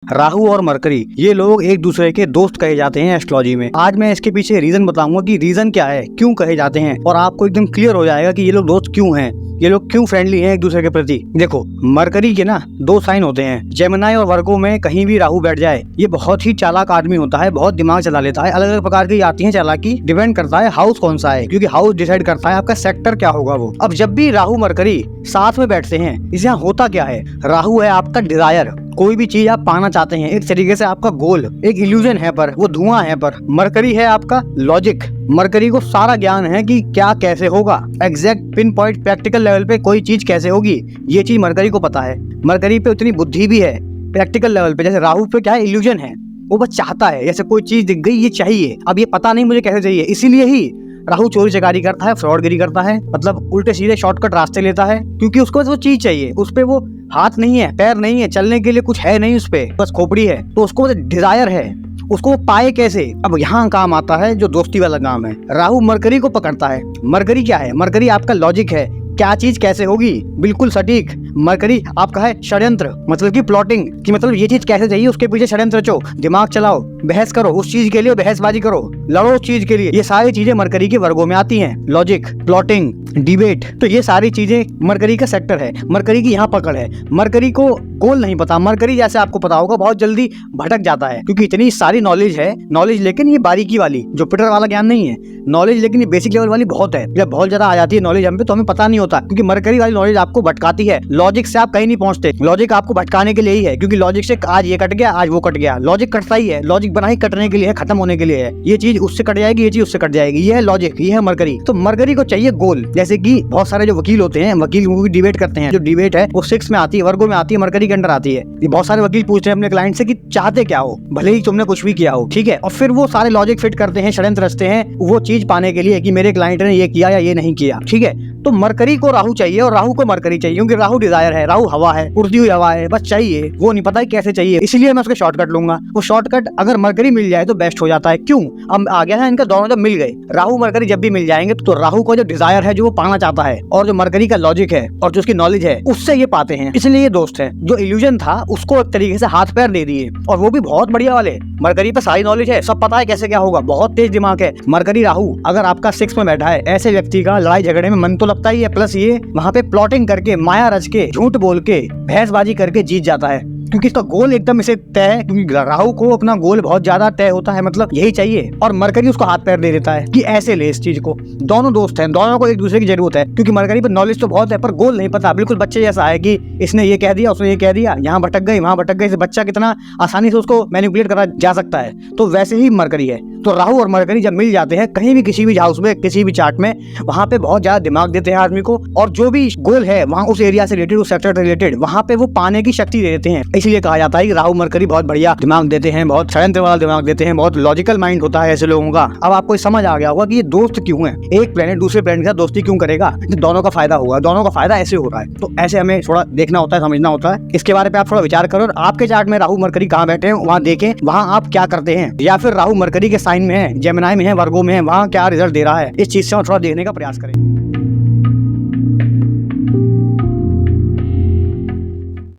राहु और मरकरी ये लोग एक दूसरे के दोस्त कहे जाते हैं एस्ट्रोलॉजी में। आज मैं इसके पीछे रीजन बताऊंगा कि रीजन क्या है, क्यों कहे जाते हैं, और आपको एकदम क्लियर हो जाएगा कि ये लोग दोस्त क्यों हैं, ये लोग क्यों फ्रेंडली हैं एक दूसरे के प्रति। देखो, मरकरी के ना दो साइन होते हैं, जेमिनी और वर्गो में कहीं भी राहु बैठ जाए ये बहुत ही चालाक आदमी होता है, बहुत दिमाग चला लेता है। अलग अलग प्रकार की आती है चालाकी, डिपेंड करता है हाउस कौन सा है, क्योंकि हाउस डिसाइड करता है आपका सेक्टर क्या होगा वो। अब जब भी राहु मरकरी साथ में बैठते हैं, इस यहाँ होता क्या है, राहु है आपका डिजायर, कोई भी चीज आप पाना चाहते हैं, एक तरीके से आपका गोल, एक इल्यूजन है पर वो धुआं है पर। मरकरी है आपका लॉजिक, मरकरी को सारा ज्ञान है कि क्या कैसे होगा, exact pin point practical level पे कोई चीज कैसे होगी, ये चीज मरकरी को पता है। मरकरी पे उतनी बुद्धि भी है प्रैक्टिकल लेवल पे, जैसे राहु पे क्या है, इल्यूजन है, वो बस चाहता है, जैसे कोई चीज दिख गई ये चाहिए, अब ये पता नहीं मुझे कैसे चाहिए, इसीलिए ही राहु चोरी चकारी करता है, फ्रॉडगिरी करता है, मतलब उल्टे सीधे शॉर्टकट रास्ते लेता है, क्योंकि उसको वो चीज चाहिए, उस पे वो हाथ नहीं है, पैर नहीं है, चलने के लिए कुछ है नहीं उस पे, बस खोपड़ी है, तो उसको डिजायर है, उसको वो पाए कैसे। अब यहाँ काम आता है जो दोस्ती वाला काम है, राहु मरकरी को पकड़ता है। मरकरी क्या है, मरकरी आपका लॉजिक है, क्या चीज कैसे होगी बिल्कुल सटीक। मरकरी आपका है षड्यंत्र, मतलब की प्लॉटिंग, कि मतलब ये चीज कैसे चाहिए उसके पीछे षड्यंत्र रचो, दिमाग चलाओ, बहस करो उस चीज के लिए, बहसबाजी करो, लड़ो उस चीज के लिए। ये सारी चीजें मरकरी के वर्गों में आती हैं, लॉजिक, प्लॉटिंग, डिबेट, तो ये सारी चीजें मरकरी का सेक्टर है, मरकरी की यहाँ पकड़ है। मरकरी को गोल नहीं पता, मरकरी जैसे आपको पता होगा बहुत जल्दी भटक जाता है, क्योंकि इतनी सारी नॉलेज है, नॉलेज लेकिन ये बारीकी वाली, जुपिटर वाला ज्ञान नहीं है, नॉलेज लेकिन ये बेसिक लेवल वाली बहुत है। जब बहुत ज्यादा आ जाती है नॉलेज हम पे तो हमें पता नहीं होता, क्योंकि मरकरी वाली नॉलेज आपको भटकाती है, लॉजिक से आप कहीं नहीं पहुंचते, लॉजिक आपको भटकाने के लिए ही है, क्योंकि लॉजिक से आज ये कट गया आज वो कट गया, लॉजिक कटता ही है, लॉजिक बना ही कटने के लिए है, खत्म होने के लिए है, ये चीज उससे कट जाएगी, ये चीज उससे कट जाएगी, ये है लॉजिक, ये है मरकरी। तो मरकरी को चाहिए गोल, जैसे कि बहुत सारे जो वकील होते हैं, वकील डिबेट करते हैं, जो डिबेट है वो 6 में आती है, वर्गों में आती है, मरकरी के अंडर आती है। बहुत सारे वकील पूछते हैं अपने क्लाइंट से कि चाहते क्या हो, भले ही तुमने कुछ भी किया हो, ठीक है, और फिर वो सारे लॉजिक फिट करते हैं, षड्यंत्र रचते हैं वो चीज पाने के लिए कि मेरे क्लाइंट ने ये किया या ये नहीं किया, ठीक है। तो मरकरी को राहु चाहिए और राहु को मरकरी चाहिए, क्योंकि राहु डिजायर है, राहु हवा है, उड़ती हुई हवा है, बस चाहिए, वो नहीं पता कैसे चाहिए, इसलिए मैं उसके शॉर्टकट लूंगा। वो शॉर्टकट अगर मरकरी मिल जाए तो बेस्ट हो जाता है। क्यों, अब आ गया है इनका दोनों जब मिल गए, राहु मरकरी जब भी मिल जाएंगे तो राहु को जो डिजायर है, जो वो पाना चाहता है, और जो मरकरी का लॉजिक है और जो उसकी नॉलेज है, उससे ये पाते हैं, इसलिए ये दोस्त है। जो इल्यूजन था उसको एक तरीके से हाथ पैर दे दिए, और वो भी बहुत बढ़िया वाले। मरकरी पे सारी नॉलेज है, सब पता है कैसे क्या होगा, बहुत तेज दिमाग है। मरकरी राहु अगर आपका 6 में बैठा है, ऐसे व्यक्ति का लड़ाई झगड़े में मन तो लगता ही है, प्लस ये वहाँ पे प्लॉटिंग करके, माया रच के, झूठ बोल के, बहसबाजी करके जीत जाता है, क्योंकि इसका गोल एकदम इसे तय है, क्योंकि राहु को अपना गोल बहुत ज्यादा तय होता है, मतलब यही चाहिए, और मरकरी उसको हाथ पैर दे देता है कि ऐसे ले इस चीज को। दोनों दोस्त हैं, दोनों को एक दूसरे की जरूरत है, क्योंकि मरकरी पर नॉलेज तो बहुत है पर गोल नहीं पता, बिल्कुल बच्चे जैसा है कि इसने ये कह दिया, उसने ये कह दिया, यहाँ भटक गई वहां भटक गई, बच्चा कितना आसानी से उसको मैनिपुलेट करा जा सकता है, तो वैसे ही मरकरी है। तो राहु और मरकरी जब मिल जाते हैं कहीं भी, किसी भी हाउस में, किसी भी चार्ट में, वहां पे बहुत ज्यादा दिमाग देते हैं आदमी को, और जो भी गोल है वहां उस एरिया से रिलेटेड, उस सेक्टर से रिलेटेड, वहां पे वो पाने की शक्ति दे देते हैं। इसलिए कहा जाता है कि राहु मरकरी बहुत बढ़िया दिमाग देते हैं, बहुत षड्यंत्र वाला दिमाग देते हैं, बहुत लॉजिकल माइंड होता है ऐसे लोगों का। अब आपको समझ आ गया होगा कि ये दोस्त क्यों है, एक प्लेनेट दूसरे प्लेनेट के साथ दोस्ती क्यों करेगा, दोनों का फायदा होगा, दोनों का फायदा ऐसे हो रहा है। तो ऐसे हमें थोड़ा देखना होता है, समझना होता है, इसके बारे में आप थोड़ा विचार करो, और आपके चार्ट में राहु मरकरी कहाँ बैठे हैं वहाँ देखें, वहाँ आप क्या करते हैं, या फिर राहु मरकरी के साइन में है, जेमिनी में है, वर्गों में है, वहाँ क्या रिजल्ट दे रहा है, इस चीज से थोड़ा देखने का प्रयास करें।